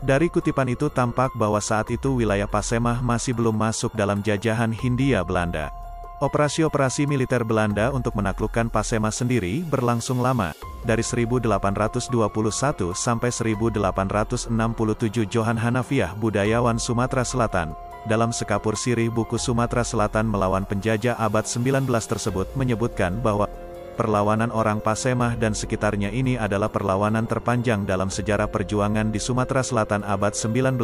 Dari kutipan itu tampak bahwa saat itu wilayah Pasemah masih belum masuk dalam jajahan Hindia Belanda. Operasi-operasi militer Belanda untuk menaklukkan Pasemah sendiri berlangsung lama, dari 1821 sampai 1867. Johan Hanafiah, budayawan Sumatera Selatan, dalam sekapur sirih buku Sumatera Selatan melawan penjajah abad 19 tersebut menyebutkan bahwa perlawanan orang Pasemah dan sekitarnya ini adalah perlawanan terpanjang dalam sejarah perjuangan di Sumatera Selatan abad 19,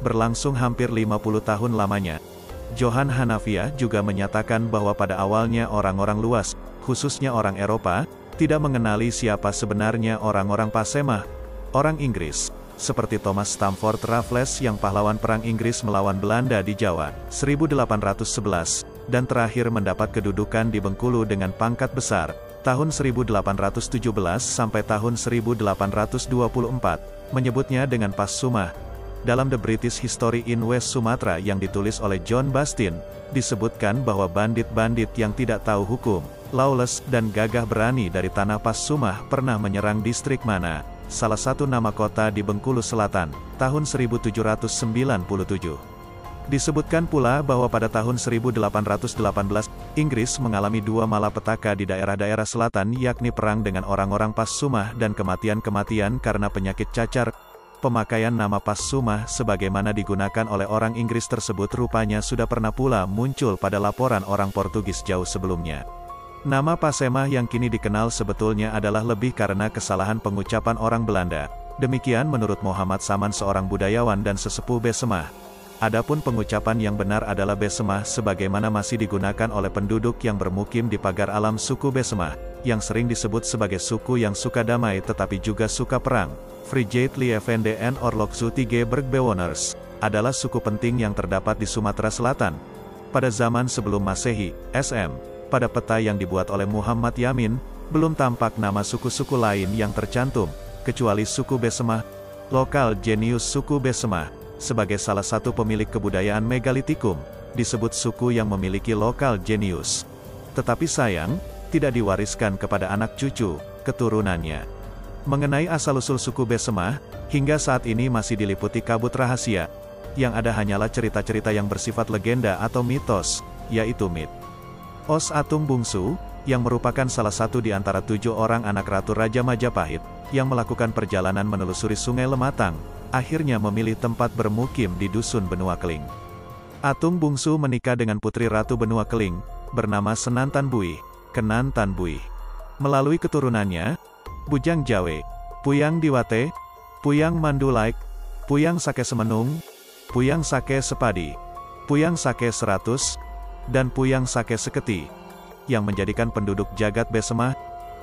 berlangsung hampir 50 tahun lamanya. Johan Hanafiah juga menyatakan bahwa pada awalnya orang-orang luas, khususnya orang Eropa, tidak mengenali siapa sebenarnya orang-orang Pasemah, orang Inggris, seperti Thomas Stamford Raffles yang pahlawan perang Inggris melawan Belanda di Jawa, 1811, dan terakhir mendapat kedudukan di Bengkulu dengan pangkat besar, tahun 1817 sampai tahun 1824, menyebutnya dengan Pas Sumah. Dalam The British History in West Sumatra yang ditulis oleh John Bastin, disebutkan bahwa bandit-bandit yang tidak tahu hukum, lawless dan gagah berani dari tanah Pas Sumah pernah menyerang distrik Mana, salah satu nama kota di Bengkulu Selatan, tahun 1797. Disebutkan pula bahwa pada tahun 1818, Inggris mengalami dua malapetaka di daerah-daerah selatan, yakni perang dengan orang-orang Pas Sumah dan kematian-kematian karena penyakit cacar. Pemakaian nama Pas Sumah sebagaimana digunakan oleh orang Inggris tersebut rupanya sudah pernah pula muncul pada laporan orang Portugis jauh sebelumnya. Nama Pasemah yang kini dikenal sebetulnya adalah lebih karena kesalahan pengucapan orang Belanda. Demikian menurut Muhammad Saman, seorang budayawan dan sesepuh Besemah. Adapun pengucapan yang benar adalah Besemah sebagaimana masih digunakan oleh penduduk yang bermukim di pagar alam suku Besemah, yang sering disebut sebagai suku yang suka damai tetapi juga suka perang. Frijetli Effendi and Orlokzu Tige Bergbewoners adalah suku penting yang terdapat di Sumatera Selatan. Pada zaman sebelum Masehi, SM, pada peta yang dibuat oleh Muhammad Yamin, belum tampak nama suku-suku lain yang tercantum, kecuali suku Besemah, lokal jenius suku Besemah. Sebagai salah satu pemilik kebudayaan megalitikum, disebut suku yang memiliki lokal jenius. Tetapi sayang, tidak diwariskan kepada anak cucu, keturunannya. Mengenai asal-usul suku Besemah, hingga saat ini masih diliputi kabut rahasia. Yang ada hanyalah cerita-cerita yang bersifat legenda atau mitos, yaitu mit. Os Atung Bungsu, yang merupakan salah satu di antara 7 orang anak Ratu Raja Majapahit, yang melakukan perjalanan menelusuri Sungai Lematang, akhirnya memilih tempat bermukim di Dusun Benua Keling. Atung Bungsu menikah dengan putri Ratu Benua Keling, bernama Senantan Buih, Kenantan Buih. Melalui keturunannya, Bujang Jawe, Puyang Diwate, Puyang Mandulaik, Puyang Sake Semenung, Puyang Sake Sepadi, Puyang Sake 100, dan Puyang Sake Seketi, yang menjadikan penduduk jagat Besemah.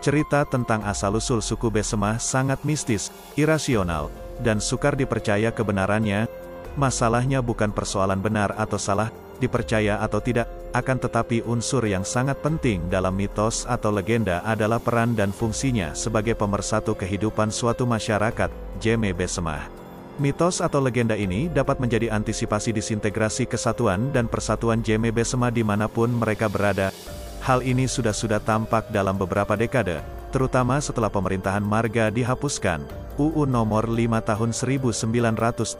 Cerita tentang asal-usul suku Besemah sangat mistis, irasional, dan sukar dipercaya kebenarannya. Masalahnya bukan persoalan benar atau salah, dipercaya atau tidak, akan tetapi unsur yang sangat penting dalam mitos atau legenda adalah peran dan fungsinya sebagai pemersatu kehidupan suatu masyarakat, Jeme Besemah. Mitos atau legenda ini dapat menjadi antisipasi disintegrasi kesatuan dan persatuan Jeme Besemah dimanapun mereka berada. Hal ini sudah tampak dalam beberapa dekade, terutama setelah pemerintahan Marga dihapuskan, UU Nomor 5 Tahun 1979.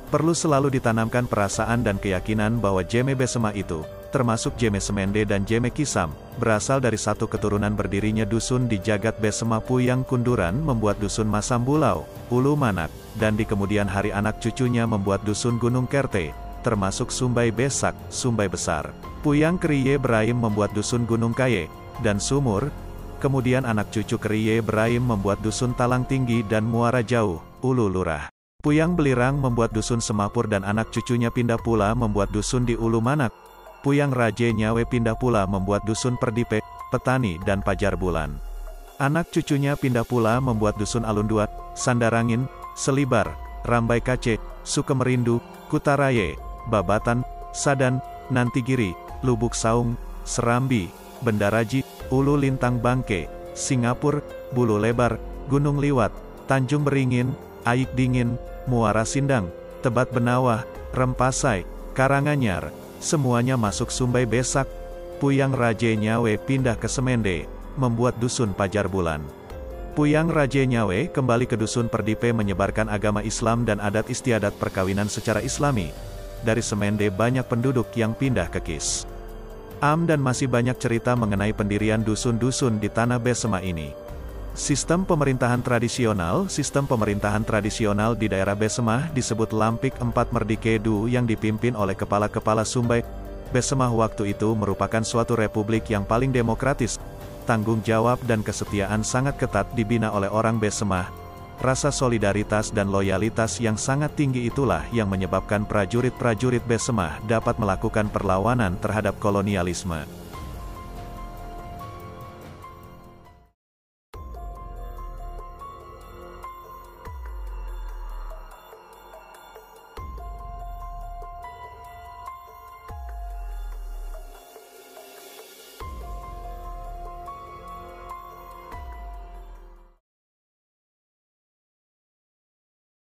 Perlu selalu ditanamkan perasaan dan keyakinan bahwa Jeme Besemah itu, termasuk Jeme Semende dan Jeme Kisam, berasal dari satu keturunan berdirinya dusun di jagat Besemah. Puyang Kunduran membuat dusun Masambulau, Ulu Manak, dan di kemudian hari anak cucunya membuat dusun Gunung Kerte, termasuk Sumbai Besak, Sumbai Besar. Puyang Kriye Brahim membuat dusun Gunung Kaye, dan Sumur. Kemudian anak cucu Kriye Brahim membuat dusun Talang Tinggi dan Muara Jauh, Ulu Lurah. Puyang Belirang membuat dusun Semapur dan anak cucunya pindah pula membuat dusun di Ulu Manak. Puyang Raje Nyawe pindah pula membuat dusun Perdipe, Petani dan Pajar Bulan. Anak cucunya pindah pula membuat dusun Alunduat, Sandarangin, Selibar, Rambai Kace, Sukemerindu, Kutaraye, Babatan, Sadan, Nantigiri, Lubuk Saung, Serambi, Bendaraji, Ulu Lintang Bangke, Singapura, Bulu Lebar, Gunung Liwat, Tanjung Beringin, Aik Dingin, Muara Sindang, Tebat Benawah, Rempasai, Karanganyar, semuanya masuk Sumbai Besak. Puyang Raje Nyawe pindah ke Semende, membuat dusun Pajar Bulan. Puyang Raje Nyawe kembali ke Dusun Perdipe menyebarkan agama Islam dan adat istiadat perkawinan secara Islami. Dari Semende banyak penduduk yang pindah ke Kis. Dan masih banyak cerita mengenai pendirian dusun-dusun di tanah Besema ini. Sistem pemerintahan tradisional di daerah Besema disebut Lampik 4 Merdikedu yang dipimpin oleh kepala-kepala Sumbai. Besema waktu itu merupakan suatu republik yang paling demokratis. Tanggung jawab dan kesetiaan sangat ketat dibina oleh orang Besema. Rasa solidaritas dan loyalitas yang sangat tinggi itulah yang menyebabkan prajurit-prajurit Besema dapat melakukan perlawanan terhadap kolonialisme.